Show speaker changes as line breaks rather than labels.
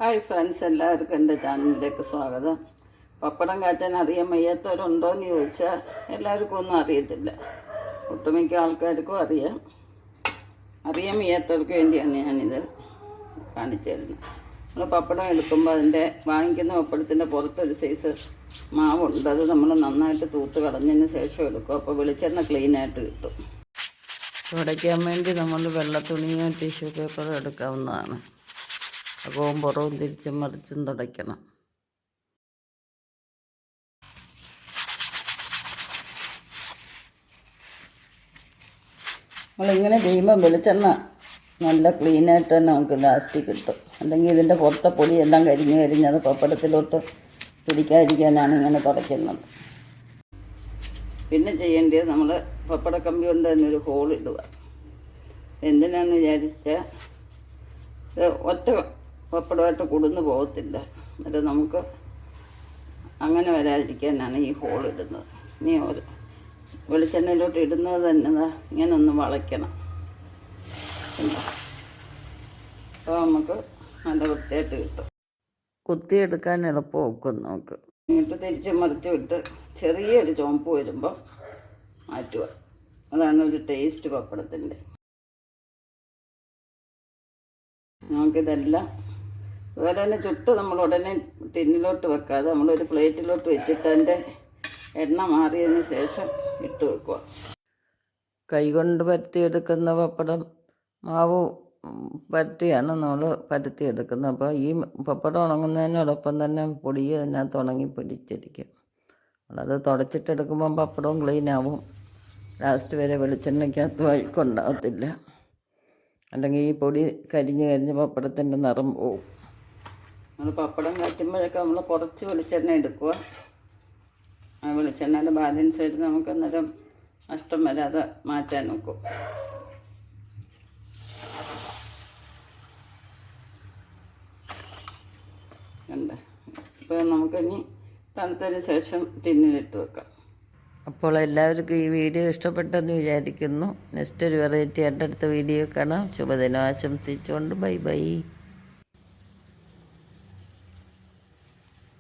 Hi friends, എല്ലാവർക്കും എൻ്റെ ചാനലിലേക്ക് സ്വാഗതം. പപ്പടം കാച്ചാൻ അറിയാൻ വയ്യാത്തവരുണ്ടോ എന്ന് ചോദിച്ചാൽ എല്ലാവർക്കും ഒന്നും അറിയത്തില്ല. ഒട്ടുമിക്ക ആൾക്കാർക്കും അറിയാം. അറിയാൻ വയ്യാത്തവർക്ക് വേണ്ടിയാണ് ഞാനിത് കാണിച്ചു തരുന്നത്. നമ്മൾ പപ്പടം എടുക്കുമ്പോൾ അതിൻ്റെ വാങ്ങിക്കുന്ന പപ്പടത്തിൻ്റെ പുറത്തൊരു സൈസ് മാവുണ്ട്. അത് നമ്മൾ നന്നായിട്ട് തൂത്ത് കളഞ്ഞതിന് ശേഷം എടുക്കും. അപ്പോൾ വെളിച്ചെണ്ണ ക്ലീനായിട്ട് കിട്ടും. തുടയ്ക്കാൻ വേണ്ടി നമ്മൾ വെള്ള തുണിയോ ടിഷ്യൂ പേപ്പറോ എടുക്കാവുന്നതാണ്. അകവും പുറവും തിരിച്ചും മറിച്ചും തുടയ്ക്കണം. നമ്മളിങ്ങനെ ചെയ്യുമ്പോൾ വെളിച്ചെണ്ണ നല്ല ക്ലീനായിട്ട് തന്നെ നമുക്ക് ലാസ്റ്റ് കിട്ടും. അല്ലെങ്കിൽ ഇതിൻ്റെ പുറത്തെ പൊടിയെല്ലാം കരിഞ്ഞ് അത് പപ്പടത്തിലോട്ട് പിടിക്കാതിരിക്കാനാണ് ഇങ്ങനെ തുടയ്ക്കുന്നത്. പിന്നെ ചെയ്യേണ്ടത് നമ്മൾ പപ്പടക്കമ്പി കൊണ്ട് തന്നെ ഒരു ഹോൾ ഇടുക. എന്തിനാണെന്ന് വിചാരിച്ചാൽ ഇത് ഒറ്റ പപ്പടമായിട്ട് കുടുന്നു പോകത്തില്ല. എന്നിട്ട് നമുക്ക് അങ്ങനെ വരാതിരിക്കാനാണ് ഈ ഹോൾ ഇടുന്നത്. ഇനി ഒരു വെളിച്ചെണ്ണയിലോട്ട് ഇടുന്നത് തന്നെ ഇങ്ങനെ ഒന്ന് വളയ്ക്കണം. അപ്പോൾ നമുക്ക് നല്ല വൃത്തിയായിട്ട് കിട്ടും. കുത്തിയെടുക്കാൻ എളുപ്പം വെക്കും നമുക്ക്. എന്നിട്ട് തിരിച്ച് മറിച്ച് വിട്ട് ചെറിയൊരു ചുവപ്പ് വരുമ്പോൾ മാറ്റുക. അതാണ് ഒരു ടേസ്റ്റ് പപ്പടത്തിൻ്റെ. നമുക്കിതെല്ലാം അതുപോലെ തന്നെ ചുട്ട് നമ്മൾ ഉടനെ ടിന്നിലോട്ട് വെക്കാതെ നമ്മളൊരു പ്ലേറ്റിലോട്ട് വെച്ചിട്ട് അതിൻ്റെ എണ്ണ മാറിയതിന് ശേഷം ഇട്ട് വെക്കുക. കൈകൊണ്ട് പരത്തിയെടുക്കുന്ന പപ്പടം മാവ് പരത്തിയാണ് നമ്മൾ പരത്തിയെടുക്കുന്നത്. അപ്പോൾ ഈ പപ്പടം ഉണങ്ങുന്നതിനോടൊപ്പം തന്നെ പൊടി അതിനകത്ത് ഉണങ്ങി പിടിച്ചിരിക്കും. അത് തുടച്ചിട്ടെടുക്കുമ്പം പപ്പടവും ക്ലീനാവും. ലാസ്റ്റ് വരെ വെളിച്ചെണ്ണയ്ക്കകത്ത് വഴുക്കുണ്ടാകത്തില്ല. അല്ലെങ്കിൽ ഈ പൊടി കരിഞ്ഞ് പപ്പടത്തിൻ്റെ നിറം പോവും. നമ്മൾ പപ്പടം കാച്ചുമ്പോഴൊക്കെ നമ്മൾ കുറച്ച് വെളിച്ചെണ്ണ എടുക്കുക. ആ വെളിച്ചെണ്ണയുടെ ബാലൻസ് ആയിട്ട് നമുക്ക് അന്നേരം നഷ്ടം വരാതെ മാറ്റാൻ നോക്കും. ഉണ്ട്. ഇപ്പോൾ നമുക്കിനി തണുത്തതിന് ശേഷം ടിന്നിലിട്ട് വെക്കാം. അപ്പോൾ എല്ലാവർക്കും ഈ വീഡിയോ ഇഷ്ടപ്പെട്ടെന്ന് വിചാരിക്കുന്നു. നെക്സ്റ്റ് ഒരു വെറൈറ്റി ആയിട്ട് അടുത്ത വീഡിയോ കാണാം. ശുഭദിനം ആശംസിച്ചുകൊണ്ട് ബൈ ബൈ.